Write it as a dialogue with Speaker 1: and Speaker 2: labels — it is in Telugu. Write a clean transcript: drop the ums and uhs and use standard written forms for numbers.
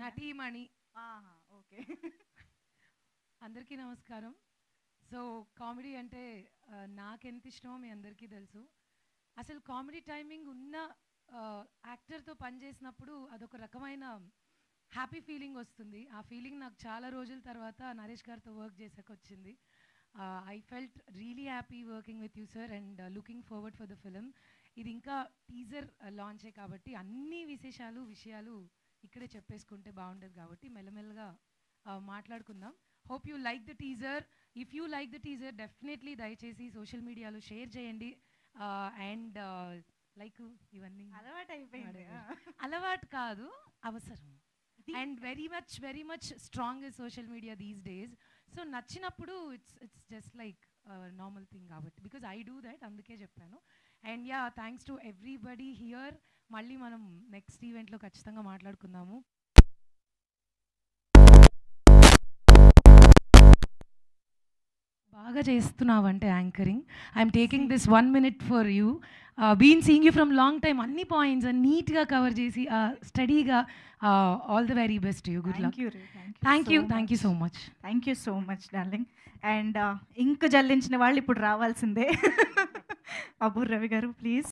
Speaker 1: నటీమణి.
Speaker 2: ఓకే.
Speaker 1: అందరికీ నమస్కారం. సో కామెడీ అంటే నాకెంత ఇష్టమో మీ అందరికీ తెలుసు. అసలు కామెడీ టైమింగ్ ఉన్న యాక్టర్తో పనిచేసినప్పుడు అదొక రకమైన హ్యాపీ ఫీలింగ్ వస్తుంది. ఆ ఫీలింగ్ నాకు చాలా రోజుల తర్వాత నరేష్ గారితో వర్క్ చేసాక వచ్చింది. I felt really happy working with you sir and looking forward for the film. ఇది ఇంకా టీజర్ లాంచే కాబట్టి అన్ని విషయాలు ఇక్కడే చెప్పేసుకుంటే బాగుంటుంది కాబట్టి మెల్లమెల్లగా మాట్లాడుకుందాం. Hope you like the teaser. If you like the teaser definitely దయచేసి సోషల్ మీడియాలో షేర్ చేయండి. అండ్ లైక్ ఇవన్నీ
Speaker 2: అలవాటు అయిపోయింది.
Speaker 1: అలవాటు కాదు, అవసరం. And very much strong is social media these days. So నచ్చినప్పుడు it's just like normal thing కాబట్టి బికాజ్ ఐ డూ దట్, అందుకే చెప్పాను. And yeah, thanks to everybody here. మళ్ళీ మనం నెక్స్ట్ ఈవెంట్లో ఖచ్చితంగా మాట్లాడుకుందాము. బాగా చేస్తున్నావంటే anchoring. I'm taking this 1 minute for you. Been seeing you from long time. అన్ని పాయింట్స్ నీట్గా కవర్ చేసి స్టడీగా. All the very best you. Good luck. Thank you so much.
Speaker 2: Thank you so much darling. And ఇంక జల్లించిన వాళ్ళు ఇప్పుడు రావాల్సిందే. అబ్బు రవి గారు ప్లీజ్.